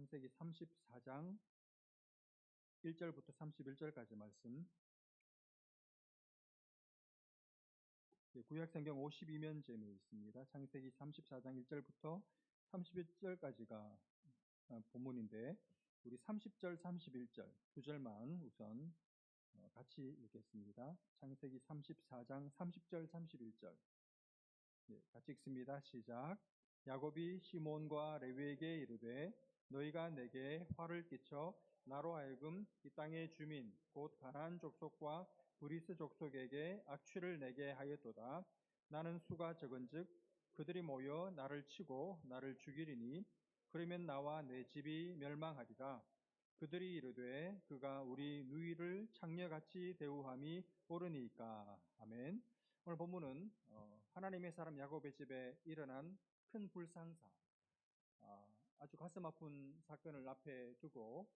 창세기 34장 1절부터 31절까지 말씀. 구약 성경 52면제에 있습니다. 창세기 34장 1절부터 31절까지가 본문인데 우리 30절, 31절 두 절만 우선 같이 읽겠습니다. 창세기 34장 30절, 31절 같이 읽습니다. 시작. 야곱이 시몬과 레위에게 이르되 너희가 내게 화를 끼쳐 나로 하여금 이 땅의 주민 곧 가나안 족속과 브리스 족속에게 악취를 내게 하였도다. 나는 수가 적은즉 그들이 모여 나를 치고 나를 죽이리니 그러면 나와 내 집이 멸망하리라. 그들이 이르되 그가 우리 누이를 창녀같이 대우함이 옳으니까. 아멘. 오늘 본문은 하나님의 사람 야곱의 집에 일어난 큰 불상사, 아주 가슴 아픈 사건을 앞에 두고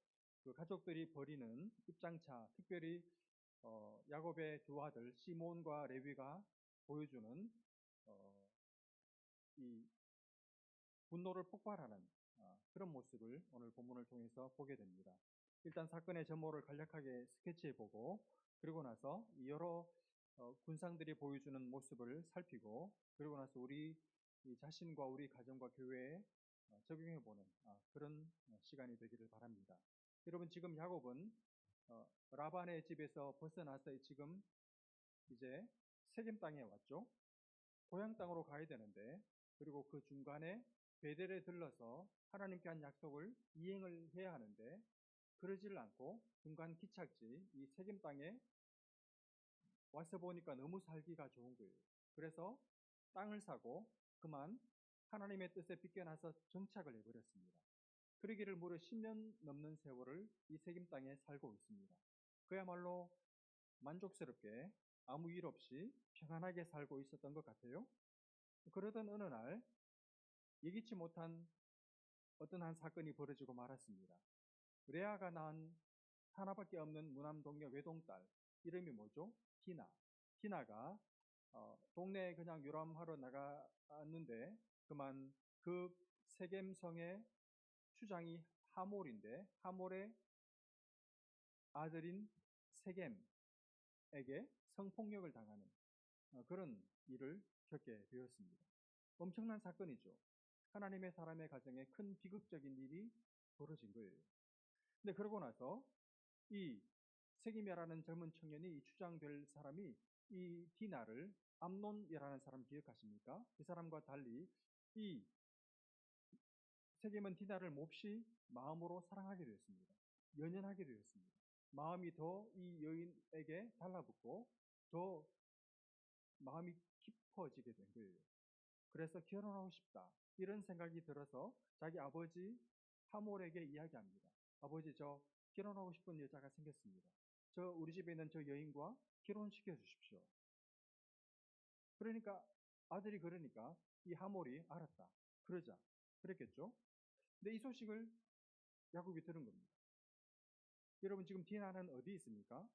그 가족들이 벌이는 입장차, 특별히 야곱의 두 아들 시몬과 레위가 보여주는 이 분노를 폭발하는 그런 모습을 오늘 본문을 통해서 보게 됩니다. 일단 사건의 전모를 간략하게 스케치해보고 그리고 나서 여러 군상들이 보여주는 모습을 살피고 그리고 나서 우리 자신과 우리 가정과 교회에 적용해보는 그런 시간이 되기를 바랍니다. 여러분, 지금 야곱은 라반의 집에서 벗어나서 지금 이제 세겜 땅에 왔죠. 고향 땅으로 가야 되는데 그리고 그 중간에 베델에 들러서 하나님께 한 약속을 이행을 해야 하는데 그러지를 않고 중간 기착지 이 세겜 땅에 와서 보니까 너무 살기가 좋은 거예요. 그래서 땅을 사고 그만 하나님의 뜻에 비껴나서 정착을 해버렸습니다. 그러기를 무려 10년 넘는 세월을 이 세겜 땅에 살고 있습니다. 그야말로 만족스럽게 아무 일 없이 평안하게 살고 있었던 것 같아요. 그러던 어느 날 예기치 못한 어떤 한 사건이 벌어지고 말았습니다. 레아가 낳은 하나밖에 없는 무남동녀 외동딸, 이름이 뭐죠? 디나. 디나가 동네에 그냥 유람하러 나갔는데 그만 그 세겜성의 추장이 하몰인데 하몰의 아들인 세겜에게 성폭력을 당하는 그런 일을 겪게 되었습니다. 엄청난 사건이죠. 하나님의 사람의 가정에 큰 비극적인 일이 벌어진 거예요. 근데 그러고 나서 이 세겜이라는 젊은 청년이 이 추장될 사람이 이 디나를 암논이라는 사람 기억하십니까? 이 사람과 달리 이 세겜은 디나를 몹시 마음으로 사랑하게 되었습니다. 연연하게 되었습니다. 마음이 더 이 여인에게 달라붙고 더 마음이 깊어지게 된 거예요. 그래서 결혼하고 싶다 이런 생각이 들어서 자기 아버지 하몰에게 이야기합니다. 아버지, 저 결혼하고 싶은 여자가 생겼습니다. 저 우리 집에 있는 저 여인과 결혼시켜 주십시오. 그러니까 아들이 그러니까 이 하몰이 알았다. 그랬겠죠. 근데 이 소식을 야곱이 들은 겁니다. 여러분, 지금 디나는 어디 있습니까?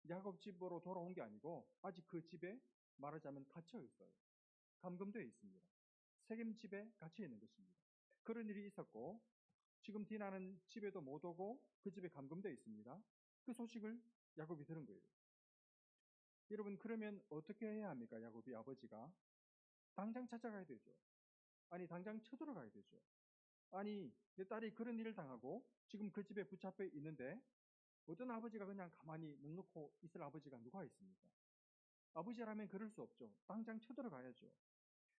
야곱 집으로 돌아온 게 아니고 아직 그 집에 말하자면 갇혀 있어요. 감금되어 있습니다. 세겜 집에 갇혀 있는 것입니다. 그런 일이 있었고 지금 디나는 집에도 못 오고 그 집에 감금되어 있습니다. 그 소식을 야곱이 들은 거예요. 여러분, 그러면 어떻게 해야 합니까? 야곱이 아버지가 당장 찾아가야 되죠. 아니, 당장 쳐들어가야 되죠. 아니, 내 딸이 그런 일을 당하고 지금 그 집에 붙잡혀 있는데 어떤 아버지가 그냥 가만히 묵놓고 있을 아버지가 누가 있습니까? 아버지라면 그럴 수 없죠. 당장 쳐들어가야죠.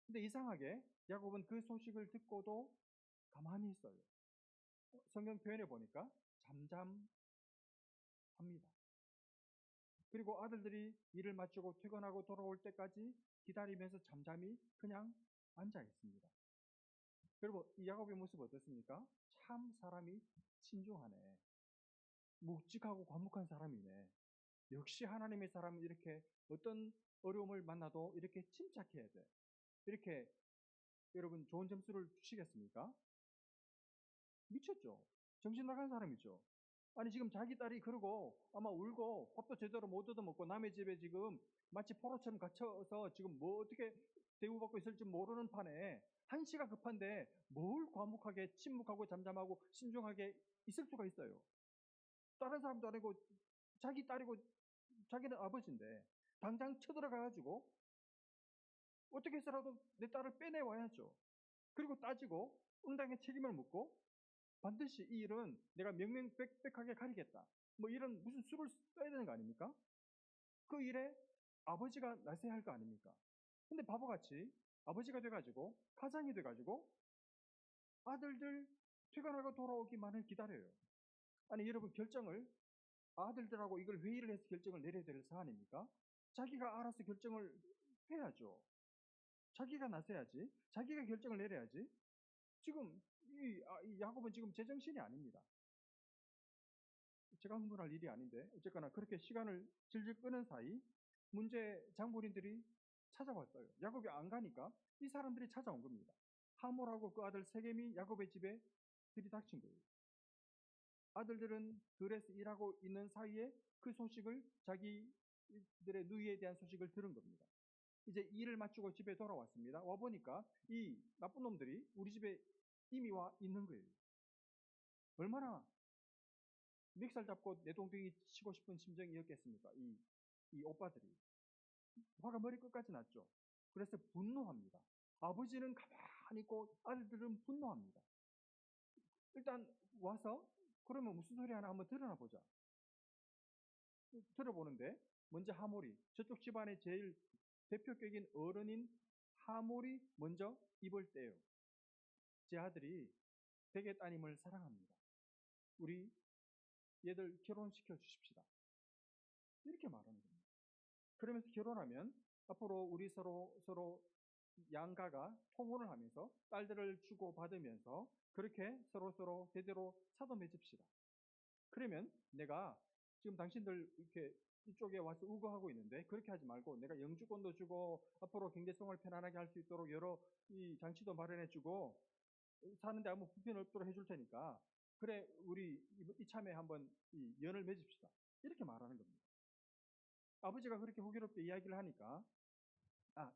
근데 이상하게 야곱은 그 소식을 듣고도 가만히 있어요. 성경 표현해 보니까 잠잠합니다. 그리고 아들들이 일을 마치고 퇴근하고 돌아올 때까지 기다리면서 잠잠히 그냥 앉아 있습니다. 여러분, 이 야곱의 모습 어떻습니까? 참 사람이 신중하네. 묵직하고 과묵한 사람이네. 역시 하나님의 사람은 이렇게 어떤 어려움을 만나도 이렇게 침착해야 돼. 이렇게 여러분 좋은 점수를 주시겠습니까? 미쳤죠? 정신 나간 사람이죠. 아니, 지금 자기 딸이 그러고 아마 울고 밥도 제대로 못 얻어먹고 남의 집에 지금 마치 포로처럼 갇혀서 지금 뭐 어떻게 대우받고 있을지 모르는 판에 한시가 급한데 뭘 과묵하게 침묵하고 잠잠하고 신중하게 있을 수가 있어요. 다른 사람도 아니고 자기 딸이고 자기는 아버지인데 당장 쳐들어가가지고 어떻게 해서라도 내 딸을 빼내와야죠. 그리고 따지고 응당의 책임을 묻고 반드시 이 일은 내가 명명백백하게 가리겠다. 뭐 이런 무슨 수를 써야 되는 거 아닙니까? 그 일에 아버지가 나서야 할 거 아닙니까? 근데 바보같이 아버지가 돼가지고 가장이 돼가지고 아들들 퇴근하고 돌아오기만을 기다려요. 아니 여러분 결정을 아들들하고 이걸 회의를 해서 결정을 내려야 될 사안입니까? 자기가 알아서 결정을 해야죠. 자기가 나서야지. 자기가 결정을 내려야지. 지금 이 야곱은 지금 제정신이 아닙니다. 제가 흥분할 일이 아닌데 어쨌거나 그렇게 시간을 질질 끄는 사이 문제 장본인들이 찾아왔어요. 야곱이 안 가니까 이 사람들이 찾아온 겁니다. 하몰하고 그 아들 세겜이 야곱의 집에 들이닥친 거예요. 아들들은 들에서 일하고 있는 사이에 그 소식을 자기들의 누이에 대한 소식을 들은 겁니다. 이제 일을 마치고 집에 돌아왔습니다. 와 보니까 이 나쁜 놈들이 우리 집에 이미 와 있는 거예요. 얼마나 멱살 잡고 내 동생이 치고 싶은 심정이었겠습니까? 이 오빠들이. 화가 머리 끝까지 났죠. 그래서 분노합니다. 아버지는 가만히 있고 아들들은 분노합니다. 일단 와서 그러면 무슨 소리 하나 한번 들어나 보자. 들어보는데 먼저 하몰이 저쪽 집안의 제일 대표격인 어른인 하몰이 먼저 입을 떼요. 제 아들이 대개 따님을 사랑합니다. 우리 얘들 결혼시켜 주십시다. 이렇게 말하는 겁니다. 그러면서 결혼하면 앞으로 우리 서로 양가가 통혼을 하면서 딸들을 주고 받으면서 그렇게 서로 대대로 사도 맺읍시다. 그러면 내가 지금 당신들 이렇게 이쪽에 와서 우거하고 있는데 그렇게 하지 말고 내가 영주권도 주고 앞으로 경제성을 편안하게 할 수 있도록 여러 이 장치도 마련해 주고 사는데 아무 불편 없도록 해줄 테니까 그래 우리 이참에 한번 이 연을 맺읍시다. 이렇게 말하는 겁니다. 아버지가 그렇게 호기롭게 이야기를 하니까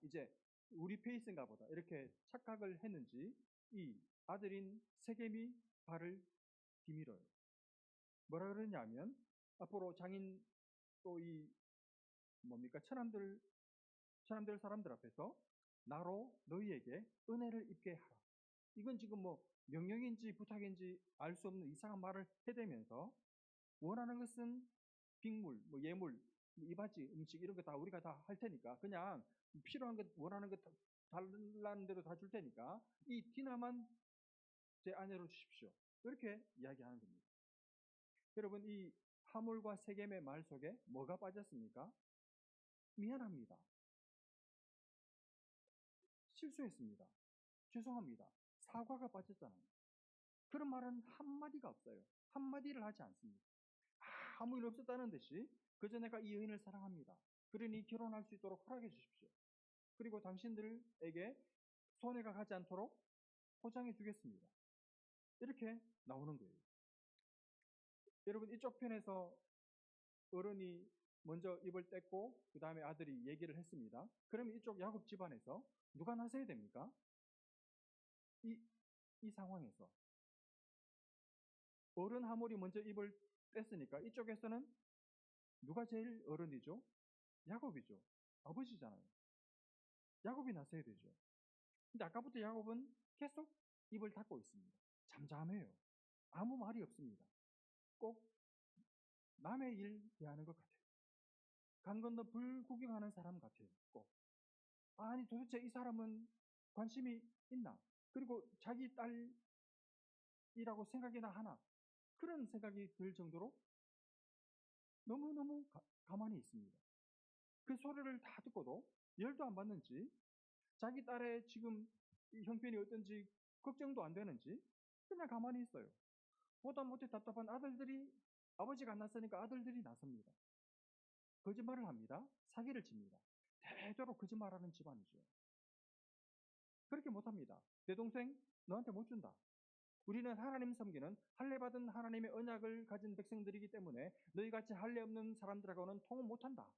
이제 우리 페이스인가 보다 이렇게 착각을 했는지 이 아들인 세겜이 발을 디밀어요. 뭐라 그러냐면 앞으로 장인 또 이 뭡니까 처남들 사람들 앞에서 나로 너희에게 은혜를 입게 하라. 이건 지금 뭐 명령인지 부탁인지 알 수 없는 이상한 말을 해대면서 원하는 것은 빅물, 뭐 예물, 이바지, 음식 이런 거 다 우리가 다 할 테니까 그냥 필요한 것 원하는 것 달라는 대로 다 줄 테니까 이 디나만 제 아내로 주십시오. 이렇게 이야기하는 겁니다. 여러분 이 하몰과 세겜의 말 속에 뭐가 빠졌습니까? 미안합니다. 실수했습니다. 죄송합니다. 사과가 빠졌잖아요. 그런 말은 한마디가 없어요. 한마디를 하지 않습니다. 아무 일 없었다는 듯이 그저 내가 이 여인을 사랑합니다. 그러니 결혼할 수 있도록 허락해 주십시오. 그리고 당신들에게 손해가 가지 않도록 포장해 주겠습니다. 이렇게 나오는 거예요. 여러분 이쪽 편에서 어른이 먼저 입을 뗐고 그 다음에 아들이 얘기를 했습니다. 그러면 이쪽 야곱 집안에서 누가 나서야 됩니까? 이 상황에서 어른 하몰이 먼저 입을 뗐으니까 이쪽에서는 누가 제일 어른이죠? 야곱이죠. 아버지잖아요. 야곱이 나서야 되죠. 근데 아까부터 야곱은 계속 입을 닫고 있습니다. 잠잠해요. 아무 말이 없습니다. 꼭 남의 일 대하는 것 같아요. 강 건너 불 구경하는 사람 같아요. 꼭. 아니 도대체 이 사람은 관심이 있나? 그리고 자기 딸이라고 생각이나 하나? 그런 생각이 들 정도로 너무너무 가만히 있습니다. 그 소리를 다 듣고도 열도 안 받는지 자기 딸의 지금 형편이 어떤지 걱정도 안 되는지 그냥 가만히 있어요. 보다 못해 답답한 아들들이 아버지가 안 났으니까 아들들이 나섭니다. 거짓말을 합니다. 사기를 칩니다. 대대로 거짓말하는 집안이죠. 그렇게 못합니다. 내 동생 너한테 못 준다. 우리는 하나님 섬기는 할례 받은 하나님의 언약을 가진 백성들이기 때문에 너희같이 할례 없는 사람들하고는 통은 못한다.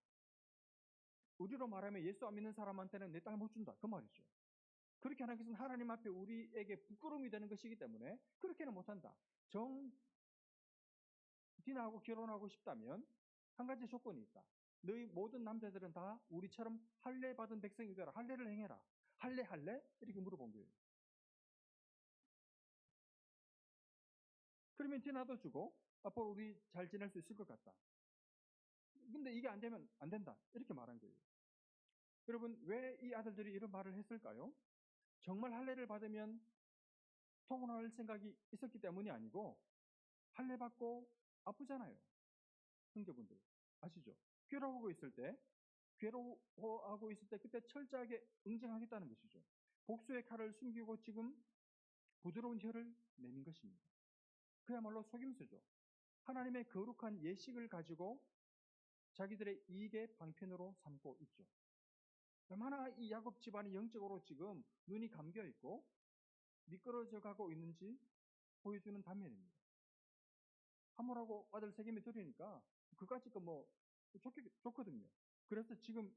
우리로 말하면 예수 안 믿는 사람한테는 내 딸 못 준다. 그 말이죠. 그렇게 하는 것은 하나님 앞에 우리에게 부끄러움이 되는 것이기 때문에 그렇게는 못한다. 디나하고 결혼하고 싶다면 한 가지 조건이 있다. 너희 모든 남자들은 다 우리처럼 할례 받은 백성이 되라. 할례를 행해라. 할례? 이렇게 물어본 거예요. 그러면 디나도 주고 앞으로 우리 잘 지낼 수 있을 것 같다. 근데 이게 안 되면 안 된다. 이렇게 말한 거예요. 여러분, 왜 이 아들들이 이런 말을 했을까요? 정말 할례를 받으면 통혼할 생각이 있었기 때문이 아니고 할례 받고 아프잖아요. 형제분들 아시죠? 괴로워하고 있을 때 그때 철저하게 응징하겠다는 것이죠. 복수의 칼을 숨기고 지금 부드러운 혀를 내민 것입니다. 그야말로 속임수죠. 하나님의 거룩한 예식을 가지고 자기들의 이익의 방편으로 삼고 있죠. 얼마나 이 야곱 집안이 영적으로 지금 눈이 감겨 있고 미끄러져 가고 있는지 보여주는 단면입니다. 하모라고 아들 세겜이 들으니까 그까짓 거 좋거든요. 그래서 지금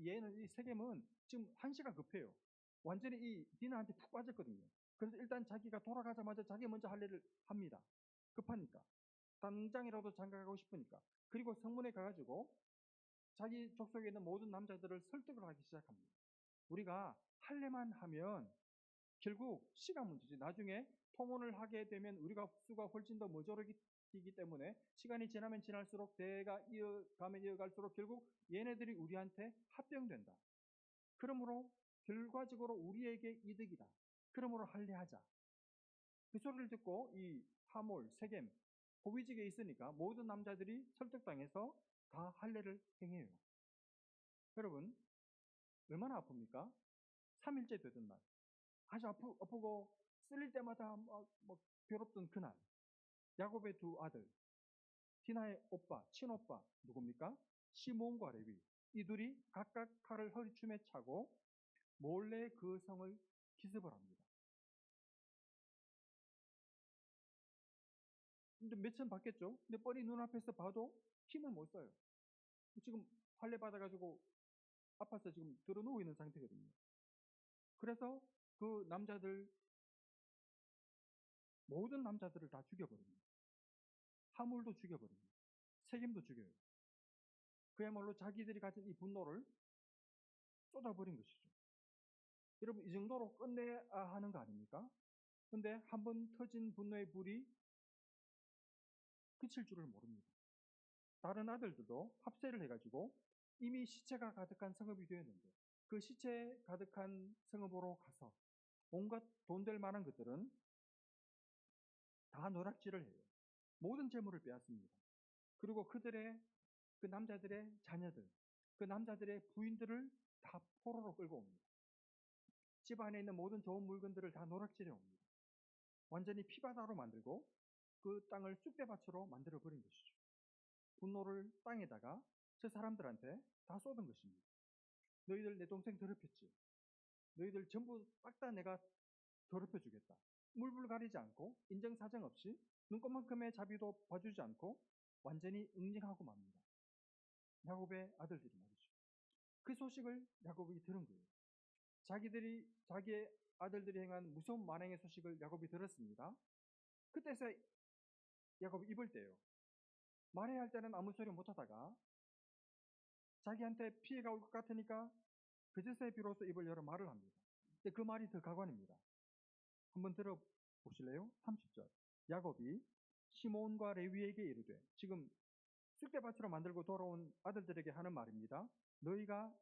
얘는 이 세겜은 지금 한시가 급해요. 완전히 이 디나한테 푹 빠졌거든요. 그래서 일단 자기가 돌아가자마자 자기 먼저 할 일을 합니다. 급하니까. 당장이라도 장가가고 싶으니까. 그리고 성문에 가가지고 자기 족속에 있는 모든 남자들을 설득을 하기 시작합니다. 우리가 할례만 하면 결국 시간 문제지. 나중에 통혼을 하게 되면 우리가 수가 훨씬 더 모자라기 때문에 시간이 지나면 지날수록 대가 이어가면 이어갈수록 결국 얘네들이 우리한테 합병된다. 그러므로 결과적으로 우리에게 이득이다. 그러므로 할례하자. 그 소리를 듣고 이 하몰, 세겜, 고위직에 있으니까 모든 남자들이 설득당해서 다 할례를 행해요. 여러분, 얼마나 아픕니까? 3일째 되던 날. 아주 아프고 쓸릴 때마다 괴롭던 그날. 야곱의 두 아들, 디나의 오빠, 친오빠 누굽니까? 시몬과 레위. 이 둘이 각각 칼을 허리춤에 차고 몰래 그 성을 기습을 합니다. 근데 몇천 받겠죠? 근데 뻔히 눈앞에서 봐도 힘을 못 써요. 지금 할례 받아가지고 아파서 지금 드러누워 있는 상태거든요. 그래서 그 모든 남자들을 다 죽여버립니다. 하물도 죽여버립니다. 세겜도 죽여요. 그야말로 자기들이 가진 이 분노를 쏟아버린 것이죠. 여러분, 이 정도로 끝내야 하는 거 아닙니까? 근데 한번 터진 분노의 불이 그칠 줄을 모릅니다. 다른 아들들도 합세를 해가지고 이미 시체가 가득한 성읍이 되었는데 그 시체 가득한 성읍으로 가서 온갖 돈 될 만한 것들은 다 노략질을 해요. 모든 재물을 빼앗습니다. 그리고 그 남자들의 자녀들, 그 남자들의 부인들을 다 포로로 끌고 옵니다. 집 안에 있는 모든 좋은 물건들을 다 노략질해 옵니다. 완전히 피바다로 만들고 그 땅을 쑥대밭으로 만들어 버린 것이죠. 분노를 땅에다가 저 사람들한테 다 쏟은 것입니다. 너희들 내 동생 더럽혔지. 너희들 전부 싹 다 내가 더럽혀 주겠다. 물불 가리지 않고 인정사정 없이 눈곱만큼의 자비도 봐주지 않고 완전히 응징하고 맙니다. 야곱의 아들들이 말이죠. 그 소식을 야곱이 들은 거예요. 자기의 아들들이 행한 무서운 만행의 소식을 야곱이 들었습니다. 그때서 야곱이 입을 떼요. 말해야 할 때는 아무 소리 못하다가 자기한테 피해가 올 것 같으니까 그제서야 비로소 입을 열어 말을 합니다. 근데 그 말이 더 가관입니다. 한번 들어보실래요? 30절. 야곱이 시몬과 레위에게 이르되, 지금 쑥대밭으로 만들고 돌아온 아들들에게 하는 말입니다. 너희가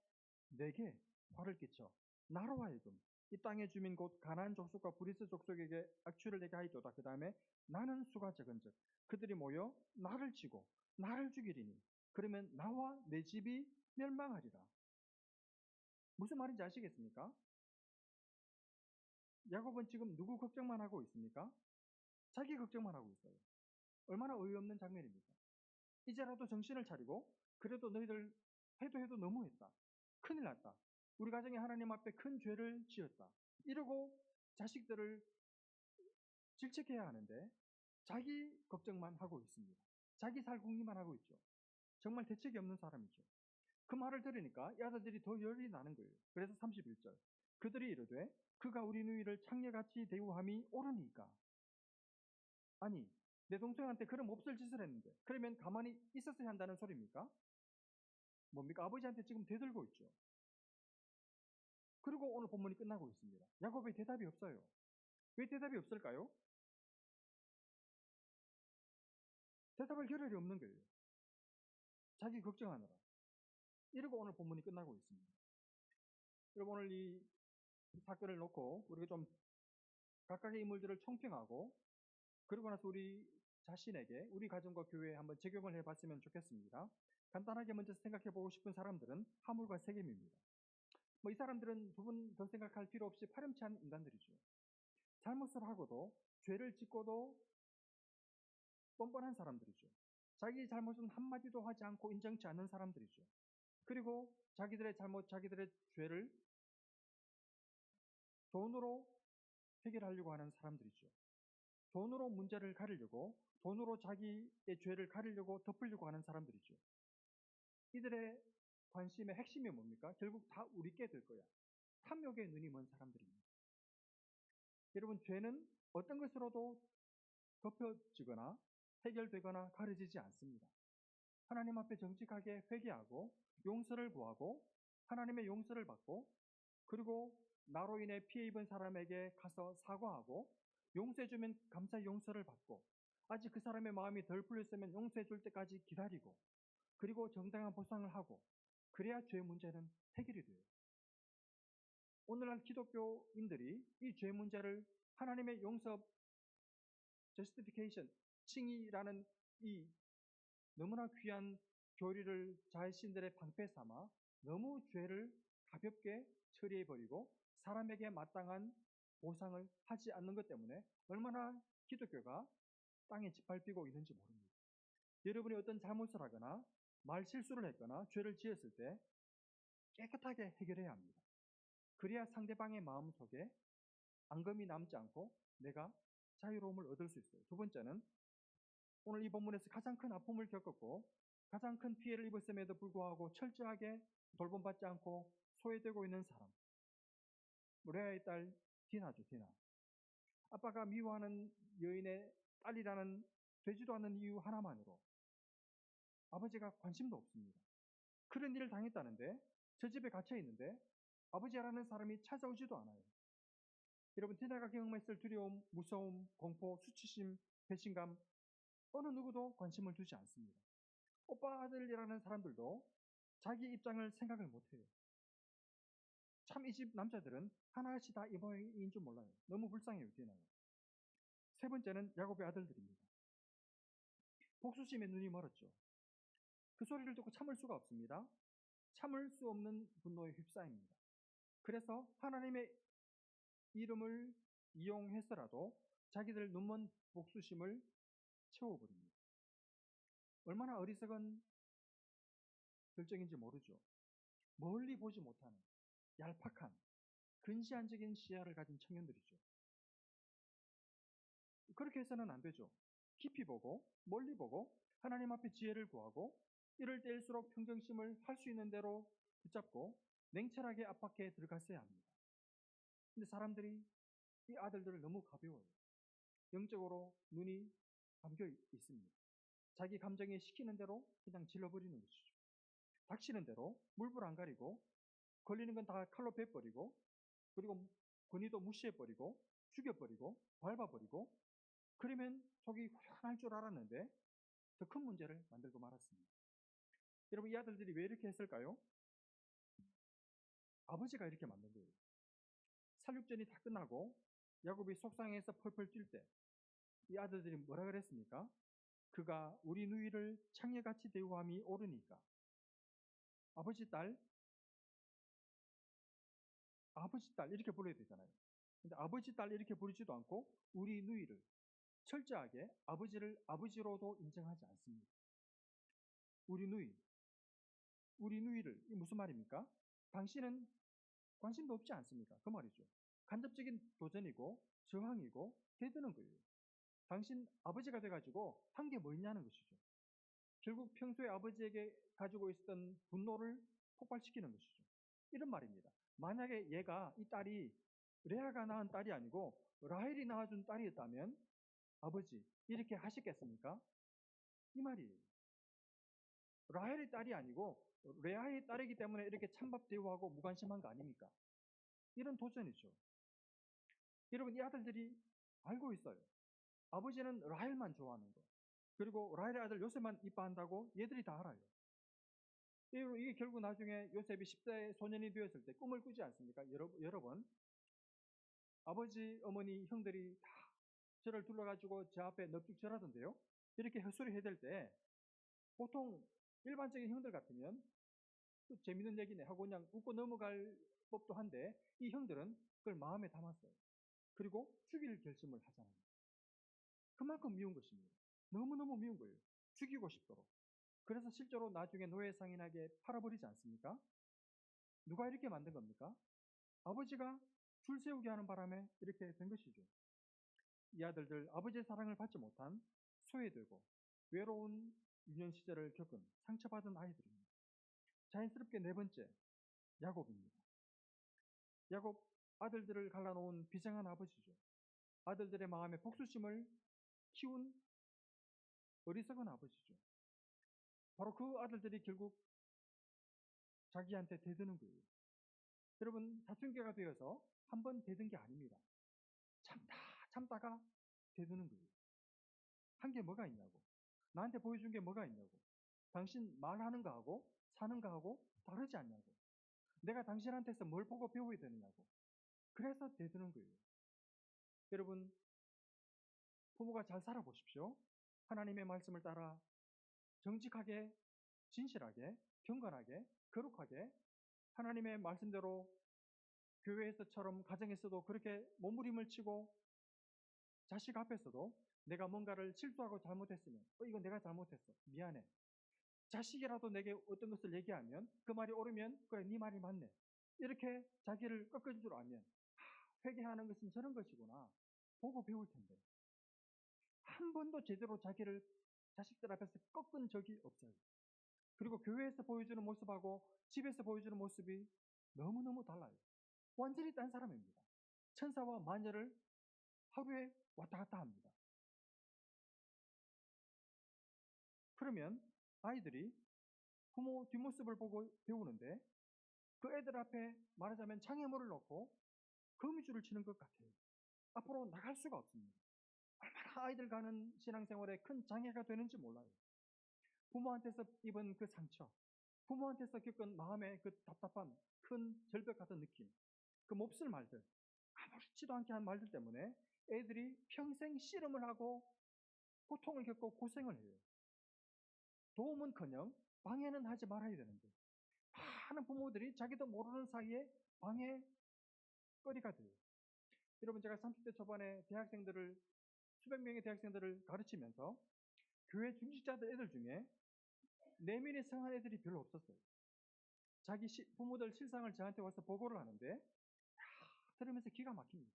내게 화를 끼쳐 나로 하여금 이 땅의 주민 곧 가나안 족속과 브리스 족속에게 악취를 내게 하였도다. 그 다음에 나는 수가 적은즉 그들이 모여 나를 치고 나를 죽이리니 그러면 나와 내 집이 멸망하리라. 무슨 말인지 아시겠습니까? 야곱은 지금 누구 걱정만 하고 있습니까? 자기 걱정만 하고 있어요. 얼마나 어이없는 장면입니까? 이제라도 정신을 차리고 그래도 너희들 해도 너무했다. 큰일 났다. 우리 가정이 하나님 앞에 큰 죄를 지었다. 이러고 자식들을 질책해야 하는데 자기 걱정만 하고 있습니다. 자기 살궁리만 하고 있죠. 정말 대책이 없는 사람이죠. 그 말을 들으니까 이 아들들이 더 열이 나는 거예요. 그래서 31절. 그들이 이르되 그가 우리 누이를 창녀같이 대우함이 옳으니까. 아니, 내 동생한테 그럼 없을 짓을 했는데 그러면 가만히 있었어야 한다는 소리입니까? 뭡니까? 아버지한테 지금 대들고 있죠. 그리고 오늘 본문이 끝나고 있습니다. 야곱의 대답이 없어요. 왜 대답이 없을까요? 대답할 겨를이 없는 거예요. 자기 걱정하느라. 이러고 오늘 본문이 끝나고 있습니다. 여러분, 오늘 이 사건을 놓고 우리가 좀 각각의 인물들을 총평하고 그러고 나서 우리 자신에게, 우리 가정과 교회에 한번 적용을 해봤으면 좋겠습니다. 간단하게 먼저 생각해 보고 싶은 사람들은 하물과 세겜입니다. 이 사람들은 두 분 더 생각할 필요 없이 파렴치한 인간들이죠. 잘못을 하고도 죄를 짓고도 뻔뻔한 사람들이죠. 자기 잘못은 한마디도 하지 않고 인정치 않는 사람들이죠. 그리고 자기들의 잘못, 자기들의 죄를 돈으로 해결하려고 하는 사람들이죠. 돈으로 문제를 가리려고, 돈으로 자기의 죄를 가리려고 덮으려고 하는 사람들이죠. 이들의 관심의 핵심이 뭡니까? 결국 다 우리께 될 거야. 탐욕에 눈이 먼 사람들입니다. 여러분, 죄는 어떤 것으로도 덮여지거나 해결되거나 가려지지 않습니다. 하나님 앞에 정직하게 회개하고 용서를 구하고 하나님의 용서를 받고 그리고 나로 인해 피해 입은 사람에게 가서 사과하고 용서해주면 감사의 용서를 받고 아직 그 사람의 마음이 덜 풀렸으면 용서해줄 때까지 기다리고 그리고 정당한 보상을 하고 그래야 죄 문제는 해결이 돼요. 오늘날 기독교인들이 이 죄 문제를 하나님의 용서, justification, 칭의라는 이 너무나 귀한 교리를 자신들의 방패 삼아 너무 죄를 가볍게 처리해버리고 사람에게 마땅한 보상을 하지 않는 것 때문에 얼마나 기독교가 땅에 짓밟히고 있는지 모릅니다. 여러분이 어떤 잘못을 하거나 말 실수를 했거나 죄를 지었을 때 깨끗하게 해결해야 합니다. 그래야 상대방의 마음속에 앙금이 남지 않고 내가 자유로움을 얻을 수 있어요. 두 번째는 오늘 이 본문에서 가장 큰 아픔을 겪었고 가장 큰 피해를 입었음에도 불구하고 철저하게 돌봄받지 않고 소외되고 있는 사람. 레아의 딸 디나죠, 디나. 아빠가 미워하는 여인의 딸이라는 되지도 않는 이유 하나만으로 아버지가 관심도 없습니다. 그런 일을 당했다는데 저 집에 갇혀 있는데 아버지라는 사람이 찾아오지도 않아요. 여러분, 디나가 경험했을 두려움, 무서움, 공포, 수치심, 배신감 어느 누구도 관심을 두지 않습니다. 오빠 아들이라는 사람들도 자기 입장을 생각을 못해요. 참 이 집 남자들은 하나같이 다 이 모양인 줄 몰라요. 너무 불쌍해요, 디나요. 세 번째는 야곱의 아들들입니다. 복수심에 눈이 멀었죠. 그 소리를 듣고 참을 수가 없습니다. 참을 수 없는 분노에 휩싸입니다. 그래서 하나님의 이름을 이용해서라도 자기들 눈먼 복수심을 채워버립니다. 얼마나 어리석은 결정인지 모르죠. 멀리 보지 못하는 얄팍한 근시안적인 시야를 가진 청년들이죠. 그렇게 해서는 안 되죠. 깊이 보고 멀리 보고 하나님 앞에 지혜를 구하고 이럴 때일수록 평정심을 할 수 있는 대로 붙잡고 냉철하게 압박해 들어갔어야 합니다. 근데 사람들이 이 아들들을 너무 가벼워요. 영적으로 눈이 감겨 있습니다. 자기 감정에 시키는 대로 그냥 질러버리는 것이죠. 닥치는 대로 물불 안 가리고 걸리는 건 다 칼로 베버리고 그리고 권위도 무시해버리고 죽여버리고 밟아버리고 그러면 속이 후련할 줄 알았는데 더 큰 문제를 만들고 말았습니다. 여러분, 이 아들들이 왜 이렇게 했을까요? 아버지가 이렇게 만든 거예요. 살육전이 다 끝나고 야곱이 속상해서 펄펄 뛸 때 이 아들들이 뭐라 그랬습니까? 그가 우리 누이를 창녀같이 대우함이 옳으니까. 아버지 딸 이렇게 불러야 되잖아요. 근데 아버지 딸 이렇게 부르지도 않고 우리 누이를 철저하게 아버지를 아버지로도 인정하지 않습니다. 우리 누이를, 이 무슨 말입니까? 당신은 관심도 없지 않습니까? 그 말이죠. 간접적인 도전이고 저항이고 대드는 거예요. 당신 아버지가 돼가지고 한 게 뭐 있냐는 것이죠. 결국 평소에 아버지에게 가지고 있었던 분노를 폭발시키는 것이죠. 이런 말입니다. 만약에 얘가 이 딸이 레아가 낳은 딸이 아니고 라헬이 낳아준 딸이었다면 아버지 이렇게 하시겠습니까? 이 말이에요. 라헬의 딸이 아니고 레아의 딸이기 때문에 이렇게 찬밥 대우하고 무관심한 거 아닙니까? 이런 도전이죠. 여러분 이 아들들이 알고 있어요. 아버지는 라헬만 좋아하는 거. 그리고 라헬의 아들 요셉만 이뻐한다고 얘들이 다 알아요. 이게 결국 나중에 요셉이 10세 소년이 되었을 때 꿈을 꾸지 않습니까? 여러 번 아버지, 어머니, 형들이 다 저를 둘러가지고 제 앞에 넙죽 절하던데요. 이렇게 헛소리 해댈 때 보통 일반적인 형들 같으면 또 재밌는 얘기네 하고 그냥 웃고 넘어갈 법도 한데 이 형들은 그걸 마음에 담았어요. 그리고 죽일 결심을 하잖아요. 그만큼 미운 것입니다. 너무너무 미운 거예요. 죽이고 싶도록. 그래서 실제로 나중에 노예상인에게 팔아버리지 않습니까? 누가 이렇게 만든 겁니까? 아버지가 줄 세우게 하는 바람에 이렇게 된 것이죠. 이 아들들 아버지의 사랑을 받지 못한 소외되고 외로운 유년 시절을 겪은 상처받은 아이들입니다. 자연스럽게 네 번째, 야곱입니다. 야곱 아들들을 갈라놓은 비장한 아버지죠. 아들들의 마음에 복수심을 키운 어리석은 아버지죠. 바로 그 아들들이 결국 자기한테 대드는 거예요. 여러분 사춘기가 되어서 한 번 대든 게 아닙니다. 참다가 대드는 거예요. 한 게 뭐가 있냐고. 나한테 보여준 게 뭐가 있냐고. 당신 말하는 거하고 사는 거하고 다르지 않냐고. 내가 당신한테서 뭘 보고 배워야 되느냐고. 그래서 대드는 거예요. 여러분 부모가 잘 살아보십시오. 하나님의 말씀을 따라 정직하게, 진실하게, 경건하게, 거룩하게 하나님의 말씀대로 교회에서처럼 가정에서도 그렇게 몸부림을 치고 자식 앞에서도 내가 뭔가를 실수하고 잘못했으면 이건 내가 잘못했어. 미안해. 자식이라도 내게 어떤 것을 얘기하면 그 말이 옳으면 그래 네 말이 맞네. 이렇게 자기를 꺾은 줄 알면 회개하는 것은 저런 것이구나. 보고 배울 텐데. 한 번도 제대로 자기를 자식들 앞에서 꺾은 적이 없어요. 그리고 교회에서 보여주는 모습하고 집에서 보여주는 모습이 너무너무 달라요. 완전히 딴 사람입니다. 천사와 마녀를 하루에 왔다 갔다 합니다. 그러면 아이들이 부모 뒷모습을 보고 배우는데 그 애들 앞에 말하자면 장애물을 놓고 거미줄을 치는 것 같아요. 앞으로 나갈 수가 없습니다. 얼마나 아이들 가는 신앙생활에 큰 장애가 되는지 몰라요. 부모한테서 입은 그 상처, 부모한테서 겪은 마음의 그 답답함, 큰 절벽 같은 느낌, 그 몹쓸 말들, 아무렇지도 않게 한 말들 때문에 애들이 평생 씨름을 하고 고통을 겪고 고생을 해요. 도움은커녕 방해는 하지 말아야 되는데 많은 부모들이 자기도 모르는 사이에 방해거리가 돼요. 여러분 제가 30대 초반에 대학생들을 수백 명의 대학생들을 가르치면서 교회 중직자들 애들 중에 내면이 성한 애들이 별로 없었어요. 자기 부모들 실상을 저한테 와서 보고를 하는데 들으면서 기가 막힙니다.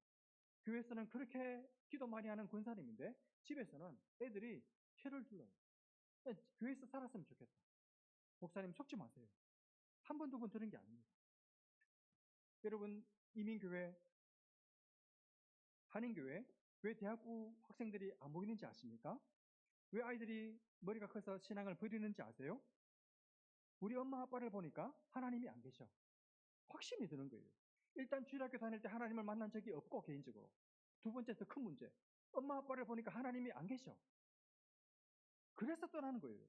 교회에서는 그렇게 기도 많이 하는 권사님인데 집에서는 애들이 혀를 둘러요. 교회에서 살았으면 좋겠다. 목사님 속지 마세요. 한 번, 두 번 들은 게 아닙니다. 여러분 이민교회, 한인교회 왜 대학부 학생들이 안 보이는지 아십니까? 왜 아이들이 머리가 커서 신앙을 버리는지 아세요? 우리 엄마 아빠를 보니까 하나님이 안 계셔. 확신이 드는 거예요. 일단 주일학교 다닐 때 하나님을 만난 적이 없고 개인적으로. 두 번째 더 큰 문제. 엄마 아빠를 보니까 하나님이 안 계셔. 그래서 떠나는 거예요.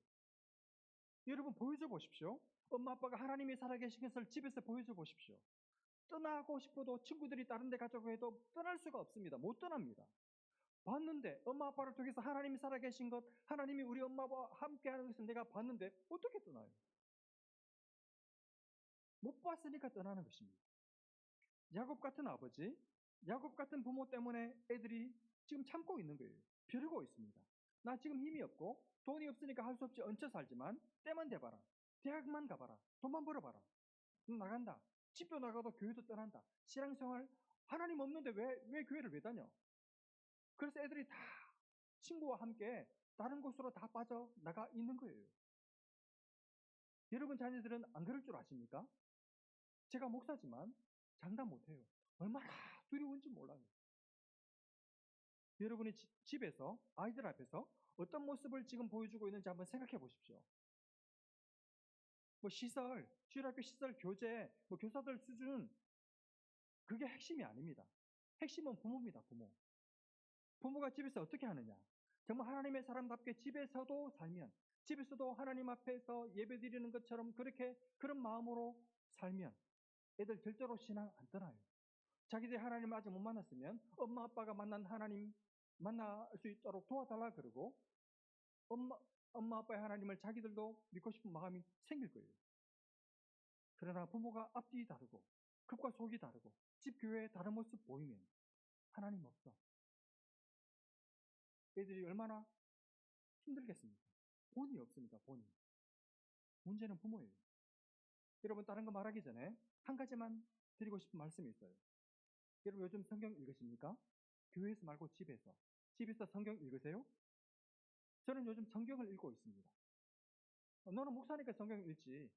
여러분 보여줘 보십시오. 엄마 아빠가 하나님이 살아계신 것을 집에서 보여줘 보십시오. 떠나고 싶어도 친구들이 다른 데 가자고 해도 떠날 수가 없습니다. 못 떠납니다. 봤는데 엄마 아빠를 통해서 하나님이 살아계신 것, 하나님이 우리 엄마와 함께하는 것을 내가 봤는데 어떻게 떠나요? 못 봤으니까 떠나는 것입니다. 야곱 같은 아버지, 야곱 같은 부모 때문에 애들이 지금 참고 있는 거예요. 벼르고 있습니다. 나 지금 힘이 없고 돈이 없으니까 할 수 없이 얹혀 살지만 때만 대봐라. 대학만 가봐라. 돈만 벌어봐라. 나간다. 집도 나가도 교회도 떠난다. 신앙생활 하나님 없는데 왜 교회를 왜 다녀? 그래서 애들이 다 친구와 함께 다른 곳으로 다 빠져나가 있는 거예요. 여러분 자녀들은 안 그럴 줄 아십니까? 제가 목사지만 장담 못해요. 얼마나 두려운지 몰라요. 여러분이 집에서 아이들 앞에서 어떤 모습을 지금 보여주고 있는지 한번 생각해 보십시오. 뭐 시설, 주일학교 시설, 교재, 뭐 교사들 수준, 그게 핵심이 아닙니다. 핵심은 부모입니다, 부모. 부모가 집에서 어떻게 하느냐? 정말 하나님의 사람답게 집에서도 살면, 집에서도 하나님 앞에서 예배 드리는 것처럼 그렇게 그런 마음으로 살면 애들 절대로 신앙 안 떠나요. 자기들이 하나님을 아직 못 만났으면 엄마 아빠가 만난 하나님 만날 수 있도록 도와달라 그러고 엄마 아빠의 하나님을 자기들도 믿고 싶은 마음이 생길 거예요. 그러나 부모가 앞뒤 다르고 겉과 속이 다르고 집 교회의 다른 모습 보이면 하나님 없어. 애들이 얼마나 힘들겠습니까? 본이 없으니까 본이. 문제는 부모예요. 여러분 다른 거 말하기 전에 한 가지만 드리고 싶은 말씀이 있어요. 여러분 요즘 성경 읽으십니까? 교회에서 말고 집에서. 집에서 성경 읽으세요? 저는 요즘 성경을 읽고 있습니다. 너는 목사니까 성경 읽지.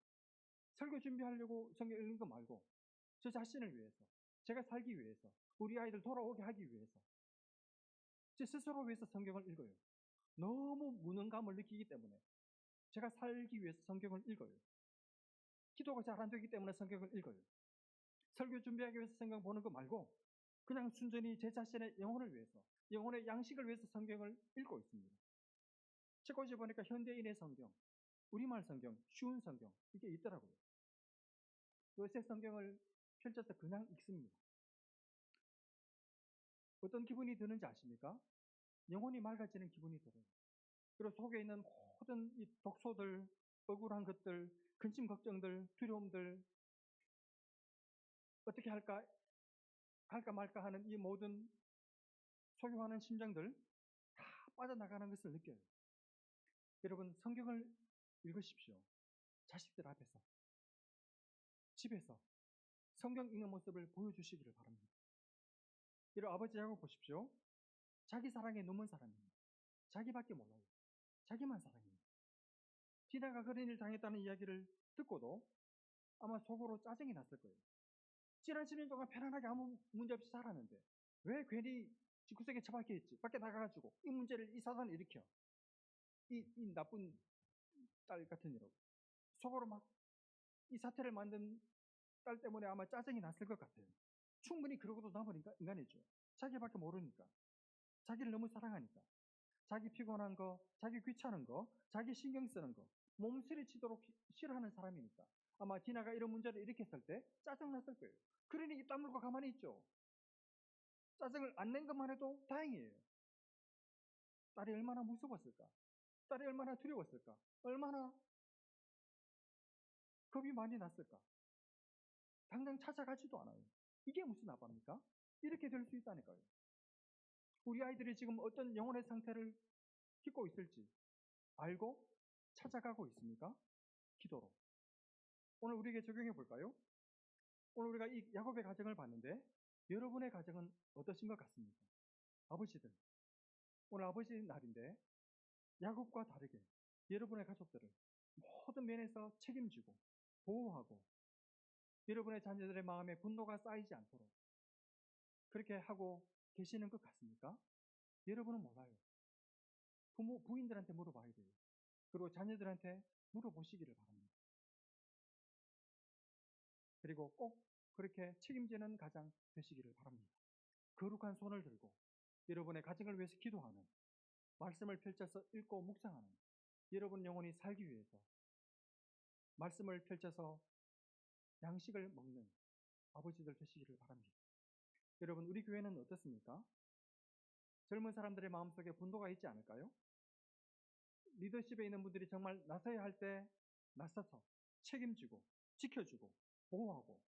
설교 준비하려고 성경 읽는 거 말고 저 자신을 위해서, 제가 살기 위해서, 우리 아이들 돌아오게 하기 위해서, 제 스스로 위해서 성경을 읽어요. 너무 무능감을 느끼기 때문에 제가 살기 위해서 성경을 읽어요. 기도가 잘 안 되기 때문에 성경을 읽어요. 설교 준비하기 위해서 성경 보는 거 말고 그냥 순전히 제 자신의 영혼을 위해서, 영혼의 양식을 위해서 성경을 읽고 있습니다. 책꽂이 보니까 현대인의 성경, 우리말 성경, 쉬운 성경 이게 있더라고요. 요새 성경을 펼쳐서 그냥 읽습니다. 어떤 기분이 드는지 아십니까? 영혼이 맑아지는 기분이 들어요. 그리고 속에 있는 모든 이 독소들, 억울한 것들, 근심 걱정들, 두려움들, 어떻게 할까 말까 하는 이 모든 소유하는 심정들 다 빠져나가는 것을 느껴요. 여러분 성경을 읽으십시오. 자식들 앞에서, 집에서 성경 읽는 모습을 보여주시기를 바랍니다. 여러분 아버지 야곱 보십시오. 자기 사랑에 눈먼 사람입니다. 자기밖에 몰라요. 자기만 사랑해요. 디나가 그런 일을 당했다는 이야기를 듣고도 아마 속으로 짜증이 났을 거예요. 지난 10년 동안 편안하게 아무 문제 없이 살았는데 왜 괜히 집구석에 처박혀 있지? 밖에 나가가지고 이 문제를, 이 사단을 일으켜. 이 나쁜 딸 같은 이라고 속으로 막 이 사태를 만든 딸 때문에 아마 짜증이 났을 것 같아요. 충분히 그러고도 남은 인간이죠. 자기밖에 모르니까. 자기를 너무 사랑하니까. 자기 피곤한 거, 자기 귀찮은 거, 자기 신경 쓰는 거, 몸서리치도록 싫어하는 사람이니까. 아마 디나가 이런 문제를 일으켰을 때 짜증났을 거예요. 그러니 입 다물고 가만히 있죠. 짜증을 안 낸 것만 해도 다행이에요. 딸이 얼마나 무서웠을까? 딸이 얼마나 두려웠을까? 얼마나 겁이 많이 났을까? 당장 찾아가지도 않아요. 이게 무슨 아빠입니까? 이렇게 될 수 있다니까요. 우리 아이들이 지금 어떤 영혼의 상태를 겪고 있을지 알고 찾아가고 있습니까? 기도로. 오늘 우리에게 적용해 볼까요? 오늘 우리가 이 야곱의 가정을 봤는데 여러분의 가정은 어떠신 것 같습니까? 아버지들, 오늘 아버지 날인데 야곱과 다르게 여러분의 가족들을 모든 면에서 책임지고 보호하고 여러분의 자녀들의 마음에 분노가 쌓이지 않도록 그렇게 하고 계시는 것 같습니까? 여러분은 몰라요. 부인들한테 물어봐야 돼요. 그리고 자녀들한테 물어보시기를 바랍니다. 그리고 꼭 그렇게 책임지는 가정 되시기를 바랍니다. 거룩한 손을 들고 여러분의 가정을 위해서 기도하는, 말씀을 펼쳐서 읽고 묵상하는 여러분 영혼이 살기 위해서 말씀을 펼쳐서 양식을 먹는 아버지들 되시기를 바랍니다. 여러분 우리 교회는 어떻습니까? 젊은 사람들의 마음속에 분노가 있지 않을까요? 리더십에 있는 분들이 정말 나서야 할 때 나서서 책임지고 지켜주고 보호하고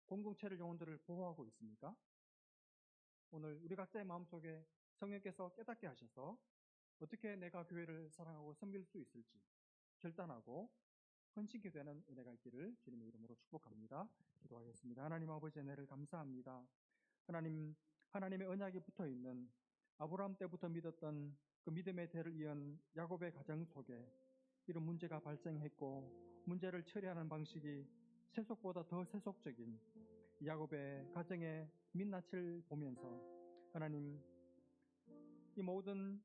공동체를 영혼들을 보호하고 있습니까? 오늘 우리 각자의 마음속에 성령께서 깨닫게 하셔서 어떻게 내가 교회를 사랑하고 섬길 수 있을지 결단하고 헌신케 되는 은혜가 있기를 주님의 이름으로 축복합니다. 기도하겠습니다. 하나님 아버지 은혜를 감사합니다. 하나님의 언약이 붙어 있는 아브라함 때부터 믿었던 그 믿음의 대를 이은 야곱의 가정 속에 이런 문제가 발생했고 문제를 처리하는 방식이 세속보다 더 세속적인 야곱의 가정의 민낯을 보면서 하나님, 이 모든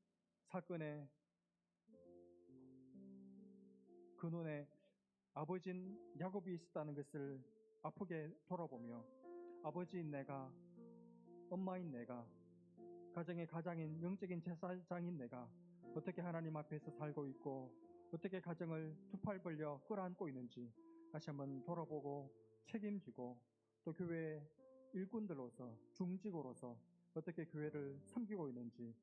사건의 근원에 아버지인 야곱이 있었다는 것을 아프게 돌아보며 아버지인 내가, 엄마인 내가, 가정의 가장인 영적인 제사장인 내가 어떻게 하나님 앞에서 살고 있고 어떻게 가정을 두 팔 벌려 끌어안고 있는지 다시 한번 돌아보고 책임지고 또 교회의 일꾼들로서 중직으로서 어떻게 교회를 섬기고 있는지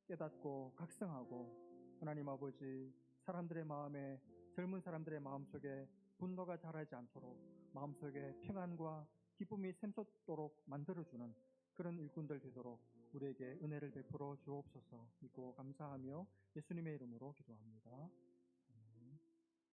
깨닫고 각성하고 하나님 아버지, 사람들의 마음에, 젊은 사람들의 마음속에 분노가 자라지 않도록 마음속에 평안과 기쁨이 샘솟도록 만들어주는 그런 일꾼들 되도록 우리에게 은혜를 베풀어 주옵소서. 믿고 감사하며 예수님의 이름으로 기도합니다.